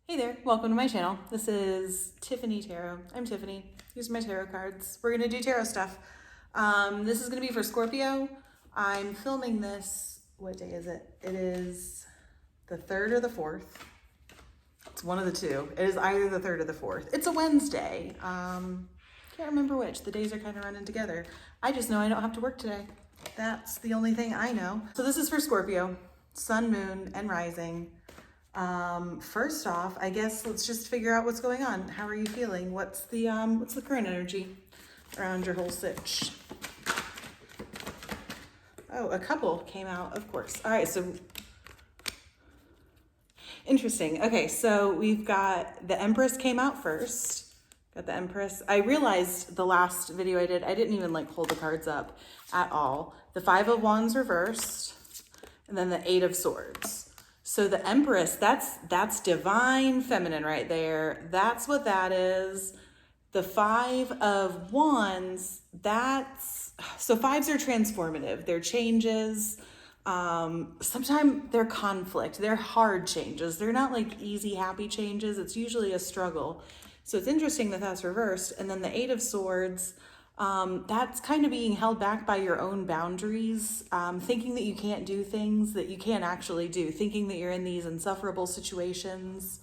Hey there, welcome to my channel. This is Tiffany Tarot. I'm Tiffany. These are my tarot cards. We're gonna do tarot stuff. This is gonna be for Scorpio. I'm filming this, what day is it? It is the 3rd or the 4th. It's one of the two. It is either the 3rd or the 4th. It's a Wednesday. Can't remember which. The days are kind of running together. I just know I don't have to work today. That's the only thing I know. So this is for Scorpio, Sun, Moon, and Rising. First off, I guess let's just figure out what's going on. How are you feeling? What's the current energy around your whole sitch? Oh, a couple came out, of course. All right, so interesting. Okay, so we've got the Empress came out first. Got the Empress. I realized the last video I didn't even like hold the cards up at all. The Five of Wands reversed, and then the Eight of Swords. So the Empress, that's divine feminine right there. That's what that is. The Five of Wands, so fives are transformative. They're changes. Sometimes they're conflict. They're hard changes. They're not like easy, happy changes. It's usually a struggle. So it's interesting that that's reversed. And then the Eight of Swords, that's kind of being held back by your own boundaries, thinking that you can't do things that you can't actually do, thinking that you're in these insufferable situations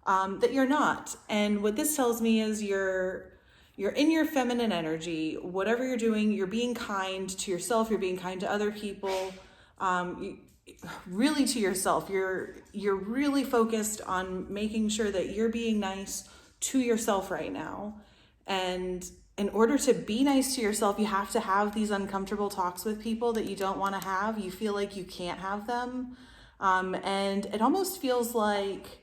that you're not. And what this tells me is you're in your feminine energy. Whatever you're doing, you're being kind to yourself, you're being kind to other people, really to yourself. You're really focused on making sure that you're being nice to yourself right now. And in order to be nice to yourself, you have to have these uncomfortable talks with people that you don't want to have. You feel like you can't have them. And it almost feels like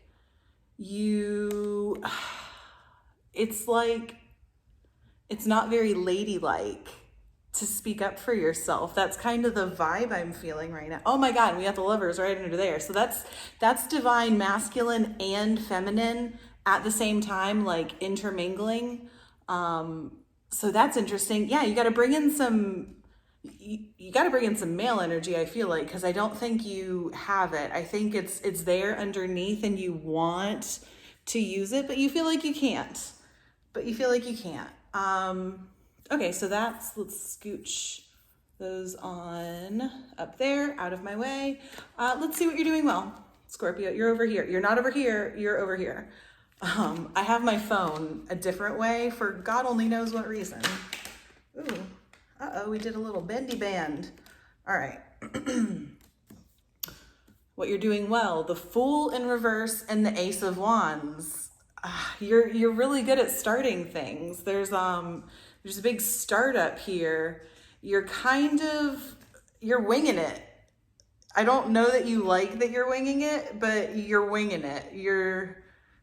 it's not very ladylike to speak up for yourself. That's kind of the vibe I'm feeling right now. Oh my God, we got the Lovers right under there. So that's divine masculine and feminine at the same time, like intermingling. So that's interesting. Yeah, you got to bring in some male energy, I feel like, because I don't think you have it. I think it's there underneath and you want to use it, but you feel like you can't. Okay, so let's scooch those on up there, out of my way. Let's see what you're doing well. Scorpio, you're over here. You're not over here, you're over here. I have my phone a different way for God only knows what reason. Ooh, we did a little bendy bend. All right. What you're doing well, the Fool in reverse and the Ace of Wands. You're really good at starting things. There's a big startup here. You're winging it. I don't know that you like that you're winging it, but you're winging it.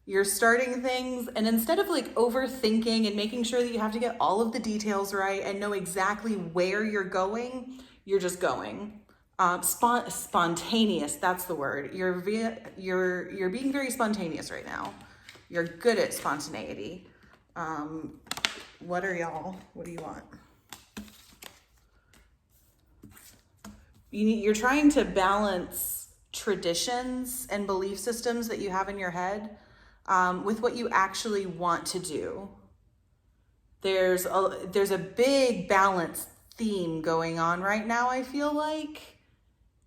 You're starting things, and instead of like overthinking and making sure that you have to get all of the details right and know exactly where you're going, you're just going. Spontaneous, that's the word. You're being very spontaneous right now. You're good at spontaneity. What do you want? You're trying to balance traditions and belief systems that you have in your head with what you actually want to do. There's a big balance theme going on right now, I feel like.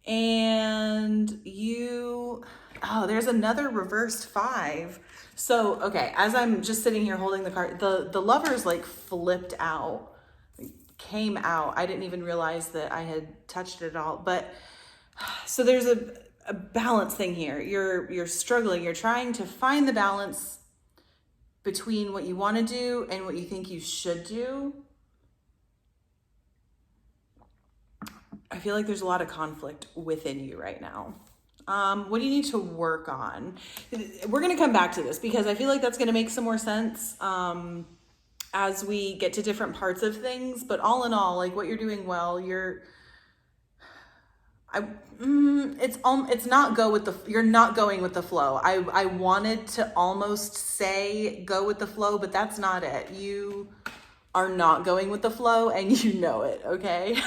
And there's another reversed 5. So, okay, as I'm just sitting here holding the card, the Lovers like flipped out, came out. I didn't even realize that I had touched it all. But so there's a balance thing here. You're struggling. You're trying to find the balance between what you want to do and what you think you should do. I feel like there's a lot of conflict within you right now. What do you need to work on? We're going to come back to this because I feel like that's going to make some more sense as we get to different parts of things. But all in all, like what you're doing well, you're not going with the flow. I wanted to almost say go with the flow, but that's not it. You are not going with the flow and you know it, okay?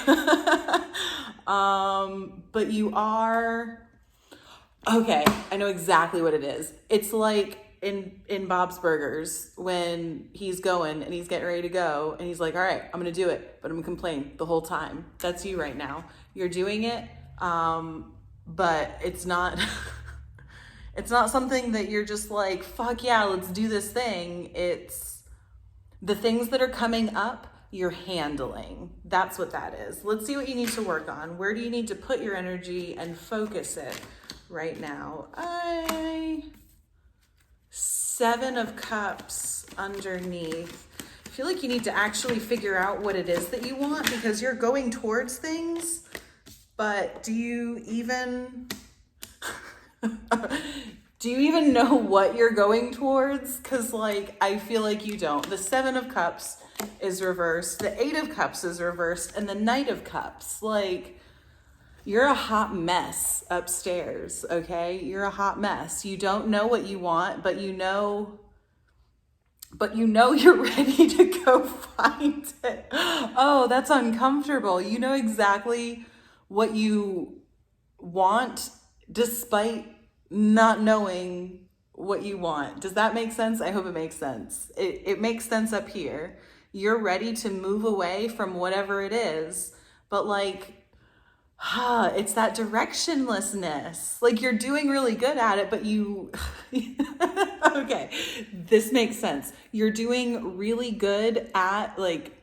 But you are, Okay, I know exactly what it is. It's like in Bob's Burgers when he's going and he's getting ready to go and he's like, all right, I'm gonna do it, but I'm gonna complain the whole time. That's you right now. You're doing it, but it's not it's not something that you're just like, fuck yeah, let's do this thing. It's the things that are coming up, you're handling. That's what that is. Let's see what you need to work on. Where do you need to put your energy and focus it right now? Seven of Cups underneath. I feel like you need to actually figure out what it is that you want, because you're going towards things, but do you even know what you're going towards? Because like, I feel like you don't. The Seven of Cups is reversed, the Eight of Cups is reversed, and the Knight of Cups. Like, you're a hot mess upstairs, okay? You're a hot mess. You don't know what you want, but you know you're ready to go find it. Oh, that's uncomfortable. You know exactly what you want despite not knowing what you want. Does that make sense? I hope it makes sense. It makes sense up here. You're ready to move away from whatever it is, but like, it's that directionlessness. Like, you're doing really good at it, but you, okay, this makes sense. You're doing really good at like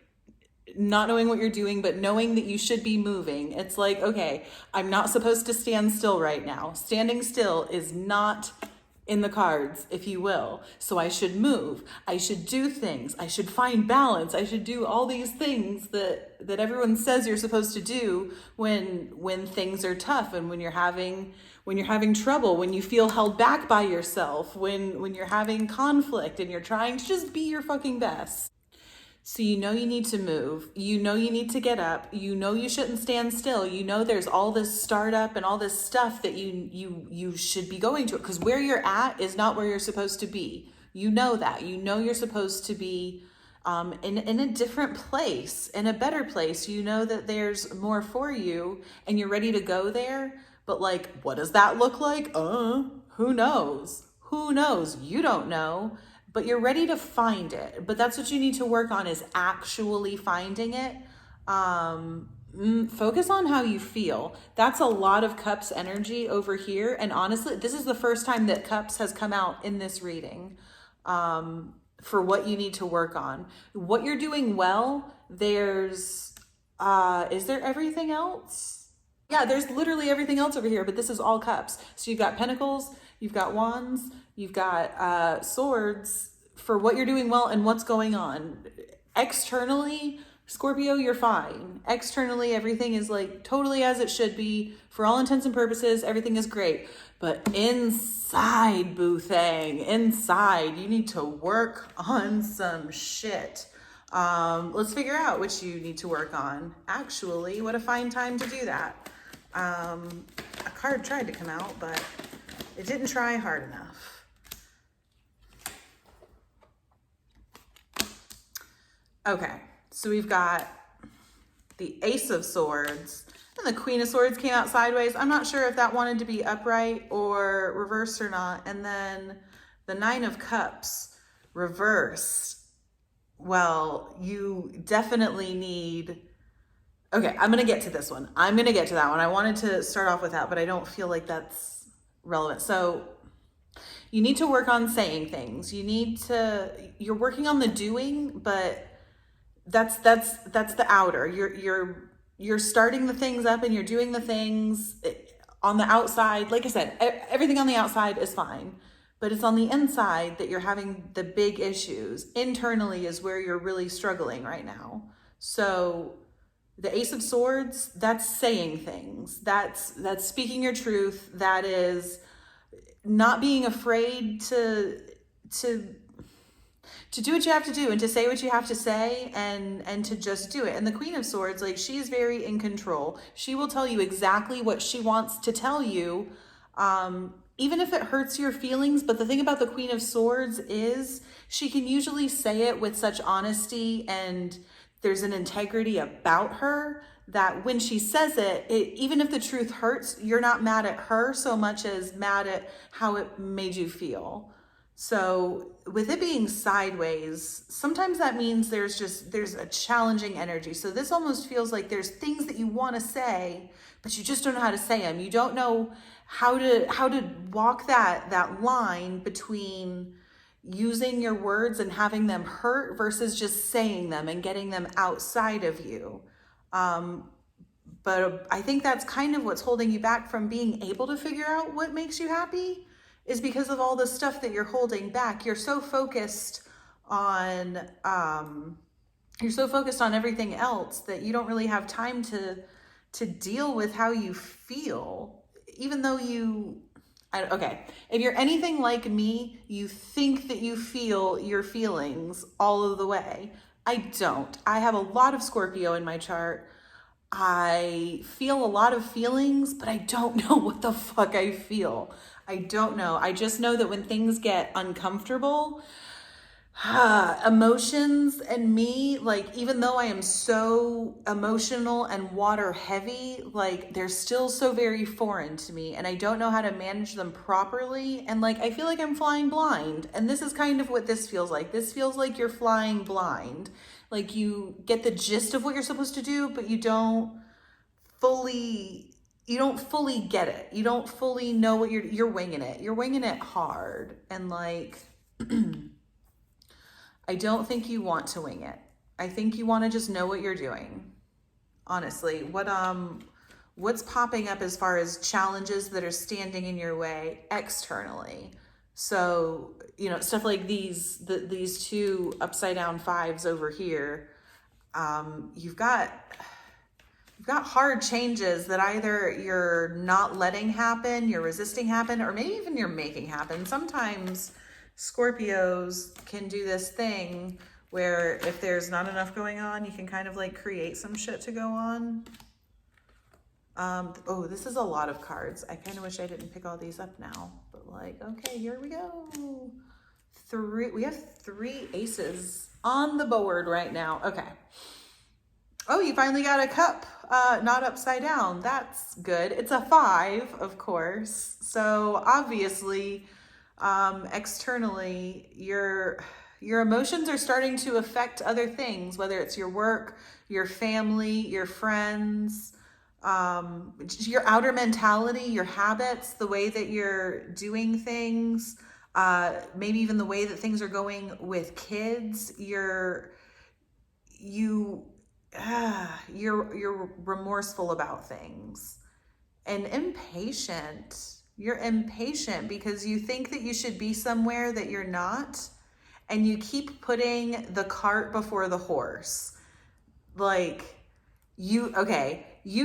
not knowing what you're doing, but knowing that you should be moving. It's like, okay, I'm not supposed to stand still right now. Standing still is not in the cards, if you will. So I should move. I should do things. I should find balance. I should do all these things that everyone says you're supposed to do when things are tough and when you're having trouble, when you feel held back by yourself, when you're having conflict and you're trying to just be your fucking best. So you know you need to move, you know you need to get up, you know you shouldn't stand still, you know there's all this startup and all this stuff that you should be going to, because where you're at is not where you're supposed to be. You know that. You know you're supposed to be in a different place, in a better place. You know that there's more for you and you're ready to go there, but like, what does that look like? Who knows? Who knows? You don't know. But you're ready to find it. But that's what you need to work on, is actually finding it. Focus on how you feel. That's a lot of Cups energy over here. And honestly, this is the first time that Cups has come out in this reading for what you need to work on. What you're doing well, is there everything else? Yeah, there's literally everything else over here, but this is all Cups. So you've got Pentacles, you've got Wands, you've got Swords for what you're doing well and what's going on. Externally, Scorpio, you're fine. Externally, everything is like totally as it should be. For all intents and purposes, everything is great. But inside, boo thing, inside, you need to work on some shit. Let's figure out what you need to work on. Actually, what a fine time to do that. A card tried to come out, but it didn't try hard enough. Okay, so we've got the Ace of Swords and the Queen of Swords came out sideways. I'm not sure if that wanted to be upright or reversed or not. And then the Nine of Cups reversed. Well, you definitely need... Okay, I'm going to get to this one. I'm going to get to that one. I wanted to start off with that, but I don't feel like that's relevant. So you need to work on saying things. You're working on the doing, but that's the outer. You're starting the things up and you're doing the things on the outside. Like I said, everything on the outside is fine, but it's on the inside that you're having the big issues. Internally is where you're really struggling right now. So the Ace of Swords, that's saying things. That's speaking your truth. That is not being afraid to do what you have to do and to say what you have to say and to just do it. And the Queen of Swords, like, she's very in control. She will tell you exactly what she wants to tell you, even if it hurts your feelings. But the thing about the Queen of Swords is she can usually say it with such honesty and there's an integrity about her that when she says it, even if the truth hurts, you're not mad at her so much as mad at how it made you feel. So with it being sideways, sometimes that means there's a challenging energy. So this almost feels like there's things that you want to say, but you just don't know how to say them. You don't know how to walk that line between using your words and having them hurt versus just saying them and getting them outside of you. But I think that's kind of what's holding you back from being able to figure out what makes you happy, is because of all the stuff that you're holding back. You're so focused on everything else that you don't really have time to deal with how you feel, even though if you're anything like me, you think that you feel your feelings all of the way. I don't. I have a lot of Scorpio in my chart. I feel a lot of feelings, but I don't know what the fuck I feel. I don't know. I just know that when things get uncomfortable, emotions and me, like, even though I am so emotional and water heavy, like, they're still so very foreign to me, and I don't know how to manage them properly. And like, I feel like I'm flying blind, and this is kind of what this feels like. This feels like you're flying blind. Like, you get the gist of what you're supposed to do, but you don't fully get it. You don't fully know what you're winging it. You're winging it hard. And like, I don't think you want to wing it. I think you want to just know what you're doing. Honestly, what's popping up as far as challenges that are standing in your way externally? So, stuff like these two upside down fives over here. You've got hard changes that either you're not letting happen, you're resisting happen, or maybe even you're making happen. Sometimes Scorpios can do this thing where if there's not enough going on, you can kind of like create some shit to go on. Oh, this is a lot of cards. I kind of wish I didn't pick all these up now, but like, okay, here we go. We have 3 aces on the board right now. Okay. Oh, you finally got a cup, not upside down. That's good. It's a 5, of course. So obviously, externally, your emotions are starting to affect other things, whether it's your work, your family, your friends, your outer mentality, your habits, the way that you're doing things, maybe even the way that things are going with kids. You're remorseful about things and impatient. You're impatient because you think that you should be somewhere that you're not, and you keep putting the cart before the horse. Like, you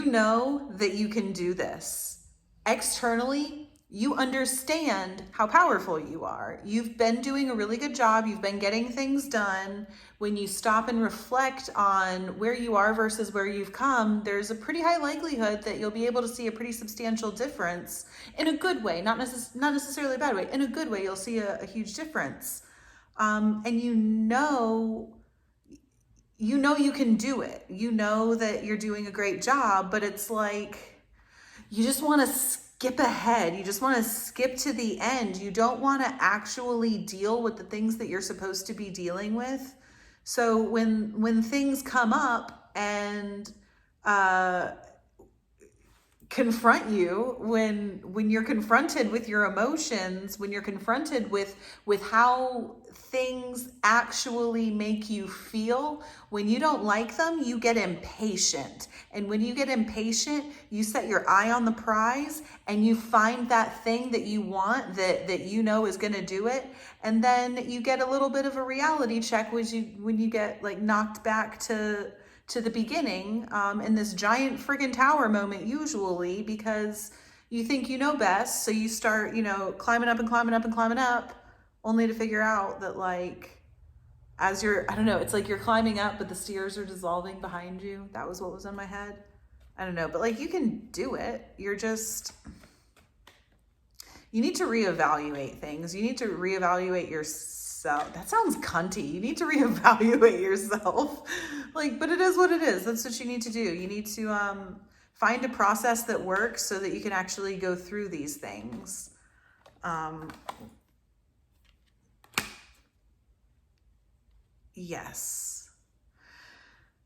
know that you can do this. Externally, you understand how powerful you are. You've been doing a really good job. You've been getting things done. When you stop and reflect on where you are versus where you've come, there's a pretty high likelihood that you'll be able to see a pretty substantial difference in a good way, not necessarily a bad way. In a good way, you'll see a huge difference. And you know you can do it. You know that you're doing a great job, but it's like, you just want to skip ahead. You just want to skip to the end. You don't want to actually deal with the things that you're supposed to be dealing with. So when things come up and confront you, when you're confronted with your emotions, when you're confronted with how things actually make you feel, when you don't like them, you get impatient. And when you get impatient, you set your eye on the prize and you find that thing that you want, that you know is going to do it. And then you get a little bit of a reality check when you get like knocked back to the beginning, in this giant friggin' tower moment, usually, because you think you know best. So you start, climbing up and climbing up and climbing up, only to figure out that, like, as you're, I don't know, it's like you're climbing up, but the stairs are dissolving behind you. That was what was in my head. I don't know, but like, you can do it. You need to reevaluate things. You need to reevaluate your So that sounds cunty. You need to reevaluate yourself. Like, but it is what it is. That's what you need to do. You need to find a process that works so that you can actually go through these things. Yes.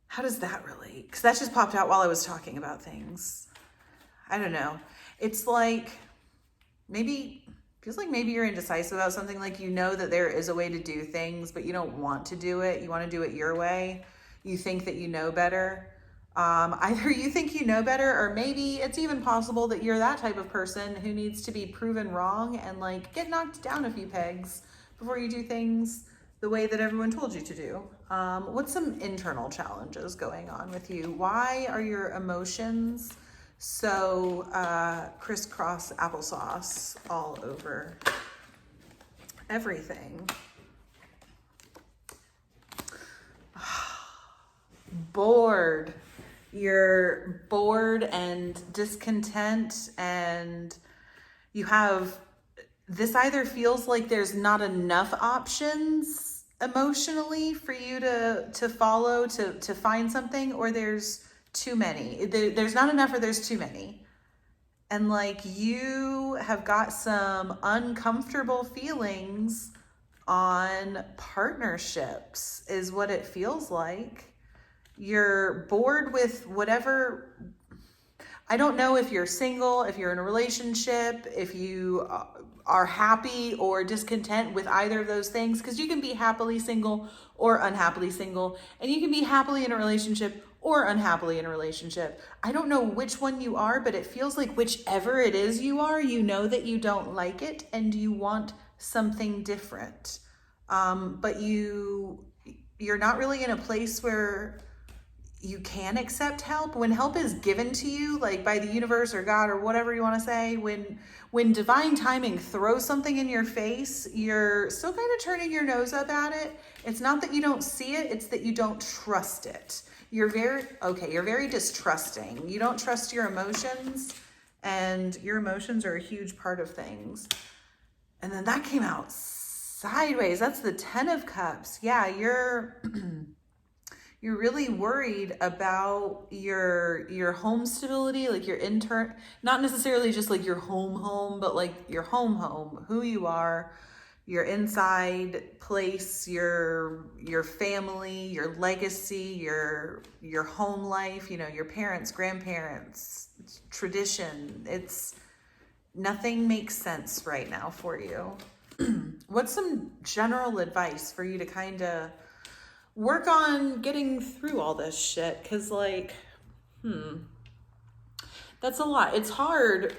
How does that relate? Because that just popped out while I was talking about things. I don't know. It's like feels like maybe you're indecisive about something. Like, you know that there is a way to do things, but you don't want to do it. You want to do it your way. You think that you know better. Either you think you know better, or maybe it's even possible that you're that type of person who needs to be proven wrong and like get knocked down a few pegs before you do things the way that everyone told you to do. What's some internal challenges going on with you? Why are your emotions so crisscross applesauce all over everything? Bored. You're bored and discontent, and you have this either feels like there's not enough options emotionally for you to follow, to find something, or there's too many. There's not enough, or there's too many. And like, you have got some uncomfortable feelings on partnerships is what it feels like. You're bored with whatever. I don't know if you're single, if you're in a relationship, if you are happy or discontent with either of those things, because you can be happily single or unhappily single, and you can be happily in a relationship or unhappily in a relationship. I don't know which one you are, but it feels like whichever it is you are, you know that you don't like it and you want something different. But you're not really in a place where you can accept help. When help is given to you, like by the universe or God or whatever you want to say, when divine timing throws something in your face, you're still kind of turning your nose up at it. It's not that you don't see it, it's that you don't trust it. You're very distrusting. You don't trust your emotions, and your emotions are a huge part of things. And then that came out sideways. That's the 10 of Cups. Yeah, you're really worried about your home stability, like your not necessarily just like your home, but like your home, who you are, your inside place, your family, your legacy, your home life, you know, your parents, grandparents, tradition. Nothing makes sense right now for you. What's some general advice for you to kind of work on getting through all this shit? Because like, that's a lot. It's hard.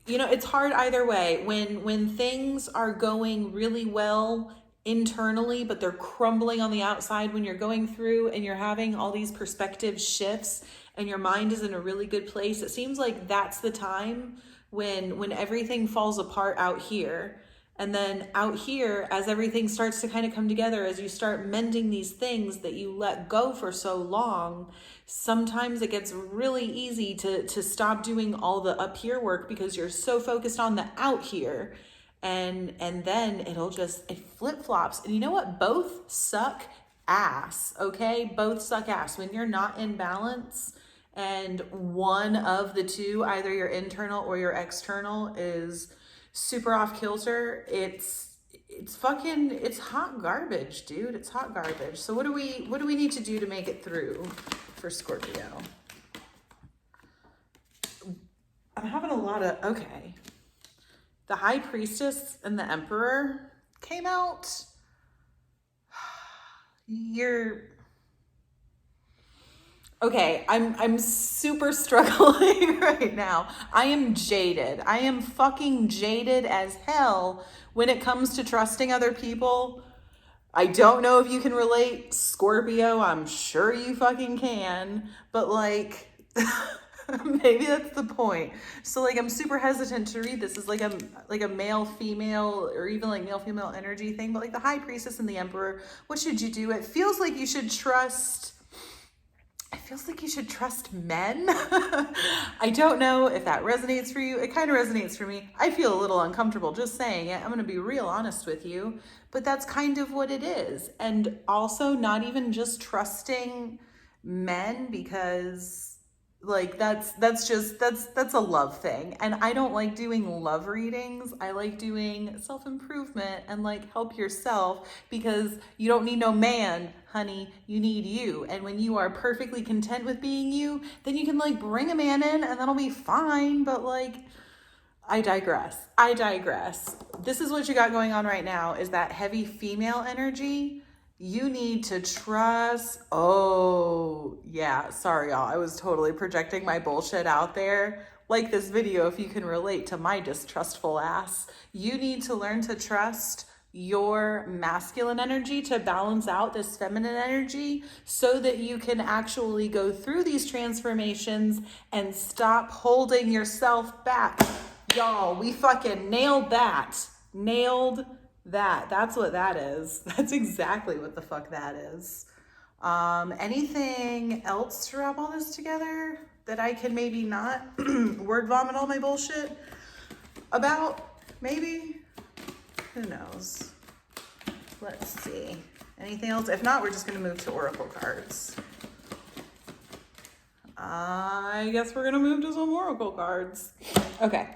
You know, it's hard either way. When things are going really well internally, but they're crumbling on the outside, when you're going through and you're having all these perspective shifts and your mind is in a really good place, it seems like that's the time when everything falls apart out here. And then out here, as everything starts to kind of come together, as you start mending these things that you let go for so long, sometimes it gets really easy to stop doing all the up here work because you're so focused on the out here. And then it flip-flops. And you know what? Both suck ass, okay? Both suck ass. When you're not in balance and one of the two, either your internal or your external, is super off kilter, it's hot garbage, dude. It's hot garbage. So what do we need to do to make it through for Scorpio? I'm having a lot of, okay. The High Priestess and the Emperor came out. Okay, I'm super struggling right now. I am jaded. I am fucking jaded as hell when it comes to trusting other people. I don't know if you can relate, Scorpio. I'm sure you fucking can. But like, maybe that's the point. So like, I'm super hesitant to read this as like a male-female or even like male-female energy thing. But like the High Priestess and the Emperor, what should you do? It feels like you should trust it feels like you should trust men. I don't know if that resonates for you. It kind of resonates for me. I feel a little uncomfortable just saying it. I'm going to be real honest with you, but that's kind of what it is. And also not even just trusting men, because like that's a love thing. And I don't like doing love readings. I like doing self-improvement and like help yourself, because you don't need no man, honey, you need you. And when you are perfectly content with being you, then you can like bring a man in and that'll be fine. But like, I digress. This is what you got going on right now, is that heavy female energy. You need to trust. Oh, yeah. Sorry, y'all. I was totally projecting my bullshit out there. Like this video, if you can relate to my distrustful ass. You need to learn to trust your masculine energy to balance out this feminine energy, so that you can actually go through these transformations and stop holding yourself back. Y'all, we fucking nailed that. That's what that is. That's exactly what the fuck that is. Anything else to wrap all this together that I can maybe not word vomit all my bullshit about? Maybe? Who knows? Let's see. Anything else? If not, we're just going to move to oracle cards. I guess we're going to move to some oracle cards. Okay.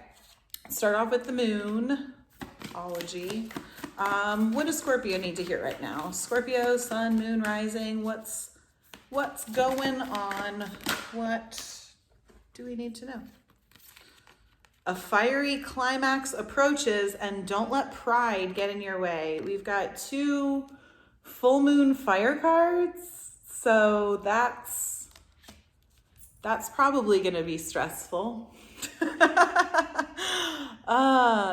Start off with the moon-ology. What does Scorpio need to hear right now? Scorpio, sun, moon, rising. What's going on? What do we need to know? A fiery climax approaches, and don't let pride get in your way. We've got 2 full moon fire cards. So that's probably going to be stressful.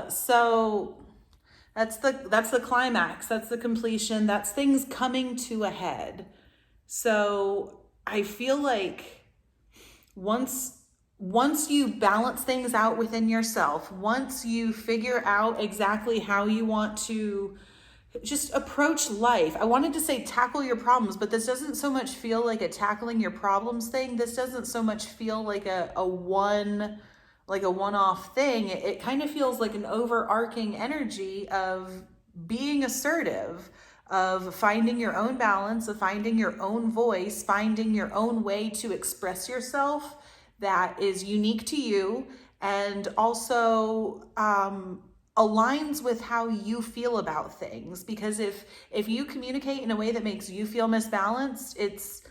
So that's the climax, that's the completion, that's things coming to a head. So I feel like once you balance things out within yourself, once you figure out exactly how you want to just approach life. I wanted to say tackle your problems, but this doesn't so much feel like a tackling your problems thing. This doesn't so much feel like a one-off thing. It kind of feels like an overarching energy of being assertive, of finding your own balance, of finding your own voice, finding your own way to express yourself that is unique to you, and also aligns with how you feel about things. Because if you communicate in a way that makes you feel misbalanced, it's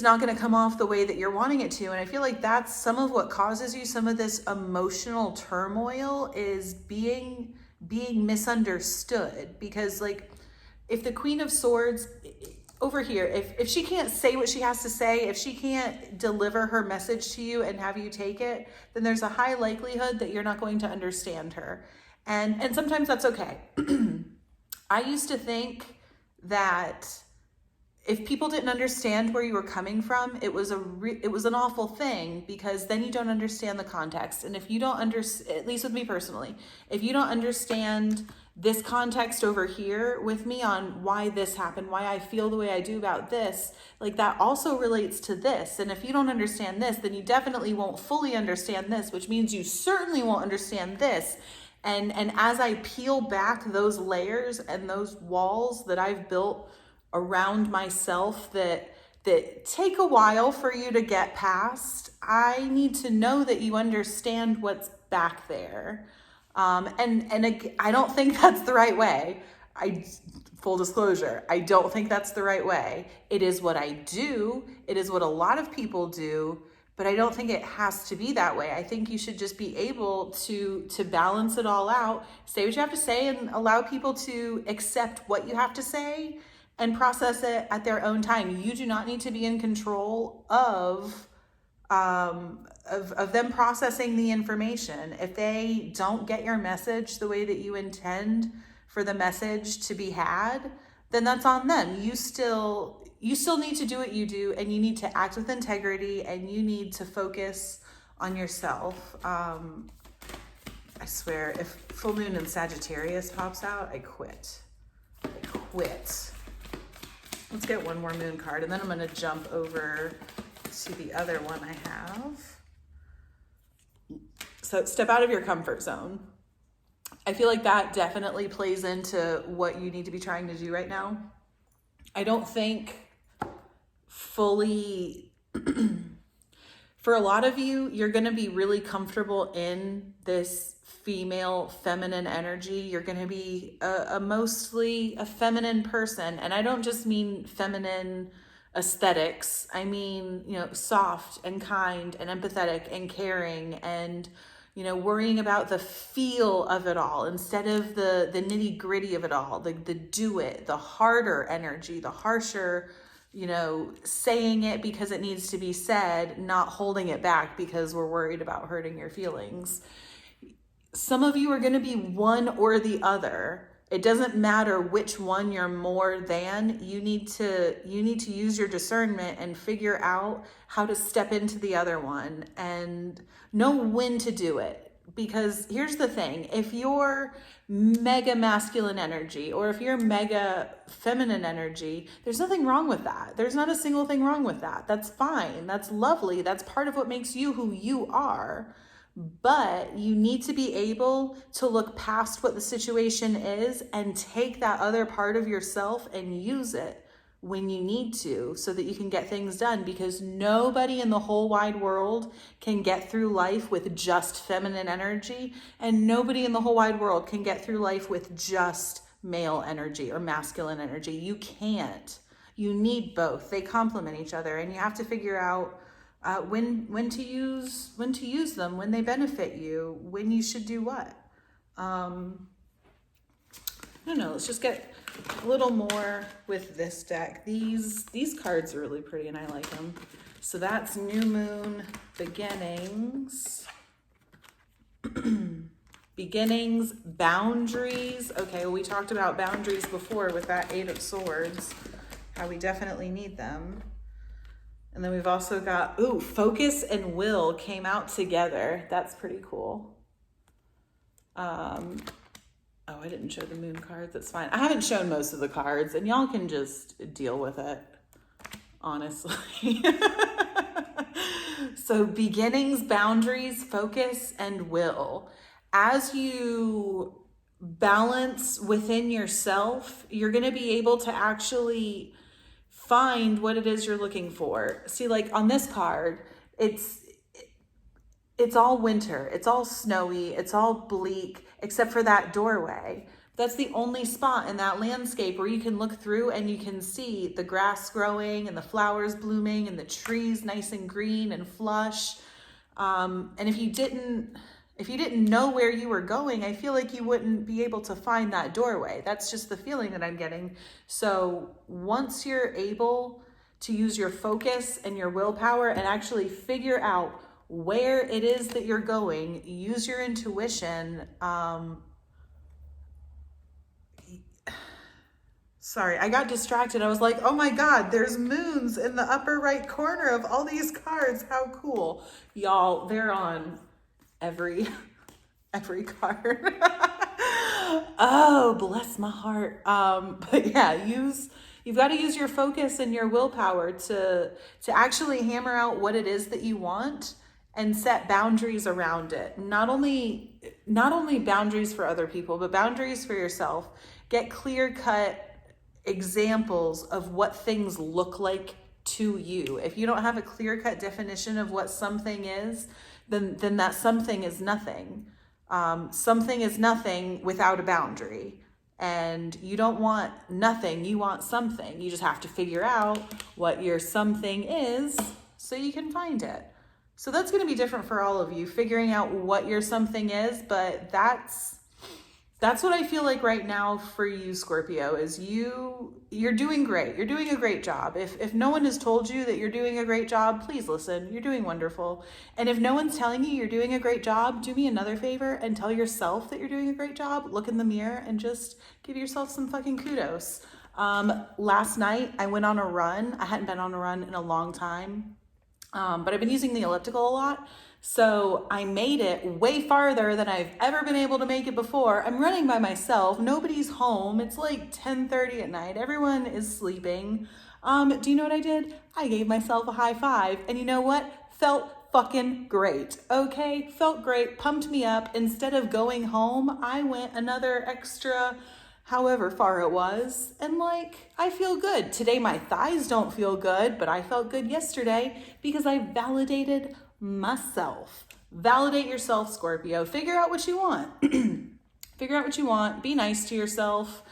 not going to come off the way that you're wanting it to. And I feel like that's some of what causes you some of this emotional turmoil, is being misunderstood. Because like, if the Queen of Swords over here, if she can't say what she has to say, if she can't deliver her message to you and have you take it, then there's a high likelihood that you're not going to understand her. And sometimes that's okay. I used to think that if people didn't understand where you were coming from, it was an awful thing, because then you don't understand the context. And if you don't understand, at least with me personally, if you don't understand this context over here with me on why this happened, why I feel the way I do about this, like that also relates to this. And if you don't understand this, then you definitely won't fully understand this, which means you certainly won't understand this. And as I peel back those layers and those walls that I've built around myself that take a while for you to get past, I need to know that you understand what's back there. And I don't think that's the right way. Full disclosure, I don't think that's the right way. It is what I do. It is what a lot of people do, but I don't think it has to be that way. I think you should just be able to balance it all out, say what you have to say, and allow people to accept what you have to say and process it at their own time. You do not need to be in control of them processing the information. If they don't get your message the way that you intend for the message to be had, then that's on them. You still need to do what you do, and you need to act with integrity, and you need to focus on yourself. I swear, if full moon in Sagittarius pops out, I quit. Let's get one more moon card, and then I'm going to jump over to the other one I have. So step out of your comfort zone. I feel like that definitely plays into what you need to be trying to do right now. I don't think fully, for a lot of you, you're going to be really comfortable in this female feminine energy. You're going to be mostly a feminine person. And I don't just mean feminine aesthetics. I mean, you know, soft and kind and empathetic and caring and, you know, worrying about the feel of it all instead of the nitty gritty of it all, the do it, the harder energy, the harsher, you know, saying it because it needs to be said, not holding it back because we're worried about hurting your feelings. Some of you are going to be one or the other. It doesn't matter which one you're more than. You need to use your discernment and figure out how to step into the other one and know when to do it. Because here's the thing, if you're mega masculine energy or if you're mega feminine energy, there's nothing wrong with that. There's not a single thing wrong with that. That's fine. That's lovely. That's part of what makes you who you are. But you need to be able to look past what the situation is and take that other part of yourself and use it when you need to so that you can get things done, because nobody in the whole wide world can get through life with just feminine energy, and nobody in the whole wide world can get through life with just male energy or masculine energy. You can't. You need both. They complement each other, and you have to figure out when to use them, when they benefit you, when you should do what. I don't know. Let's just get a little more with this deck. These cards are really pretty, and I like them. So that's New Moon Beginnings. Beginnings, boundaries. Okay, well, we talked about boundaries before with that Eight of Swords, how we definitely need them. And then we've also got, focus and will came out together. That's pretty cool. I didn't show the moon cards. That's fine. I haven't shown most of the cards, and y'all can just deal with it, honestly. So beginnings, boundaries, focus, and will. As you balance within yourself, you're going to be able to actually find what it is you're looking for. See, like on this card, it's all winter, it's all snowy, it's all bleak, except for that doorway. That's the only spot in that landscape where you can look through and you can see the grass growing and the flowers blooming and the trees nice and green and flush. And if you didn't know where you were going, I feel like you wouldn't be able to find that doorway. That's just the feeling that I'm getting. So once you're able to use your focus and your willpower and actually figure out where it is that you're going, use your intuition. Sorry, I got distracted. I was like, oh my God, there's moons in the upper right corner of all these cards. How cool. Y'all, they're on every card. Oh, bless my heart. But yeah, you've got to use your focus and your willpower to actually hammer out what it is that you want and set boundaries around it. Not only boundaries for other people, but boundaries for yourself. Get clear-cut examples of what things look like to you. If you don't have a clear-cut definition of what something is, then that something is nothing. Something is nothing without a boundary. And you don't want nothing, you want something. You just have to figure out what your something is so you can find it. So that's going to be different for all of you, figuring out what your something is, but that's what I feel like right now for you, Scorpio, is you're doing great. You're doing a great job. If no one has told you that you're doing a great job, please listen. You're doing wonderful. And if no one's telling you you're doing a great job, do me another favor and tell yourself that you're doing a great job. Look in the mirror and just give yourself some fucking kudos. Last night I went on a run. I hadn't been on a run in a long time. But I've been using the elliptical a lot. So I made it way farther than I've ever been able to make it before. I'm running by myself. Nobody's home. It's like 10:30 at night. Everyone is sleeping. Do you know what I did? I gave myself a high five. And you know what? Felt fucking great. Okay? Felt great. Pumped me up. Instead of going home, I went another extra however far it was, and like, I feel good. Today my thighs don't feel good, but I felt good yesterday because I validated myself. Validate yourself, Scorpio. Figure out what you want. Figure out what you want. Be nice to yourself.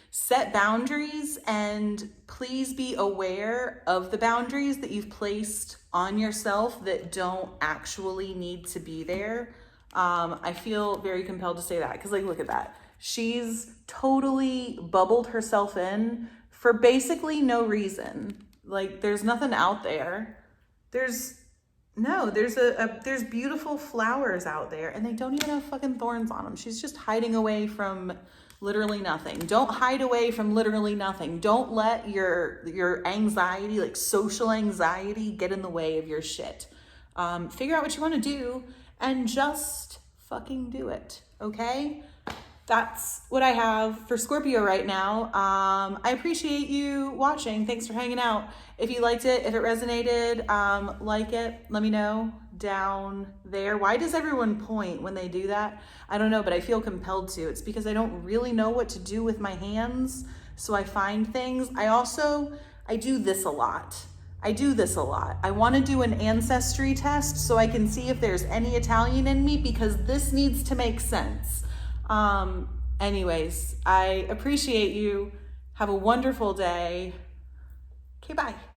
Set boundaries, and please be aware of the boundaries that you've placed on yourself that don't actually need to be there. I feel very compelled to say that because, like, look at that. She's totally bubbled herself in for basically no reason. Like, there's nothing out there. There's beautiful flowers out there, and they don't even have fucking thorns on them. She's just hiding away from literally nothing. Don't hide away from literally nothing. Don't let your anxiety, like social anxiety, get in the way of your shit. Figure out what you want to do and just fucking do it, okay? That's what I have for Scorpio right now. I appreciate you watching. Thanks for hanging out. If you liked it, if it resonated, like it, let me know down there. Why does everyone point when they do that? I don't know, but I feel compelled to. It's because I don't really know what to do with my hands, so I find things. I do this a lot. I want to do an ancestry test so I can see if there's any Italian in me, because this needs to make sense. Anyways, I appreciate you. Have a wonderful day. Okay, bye.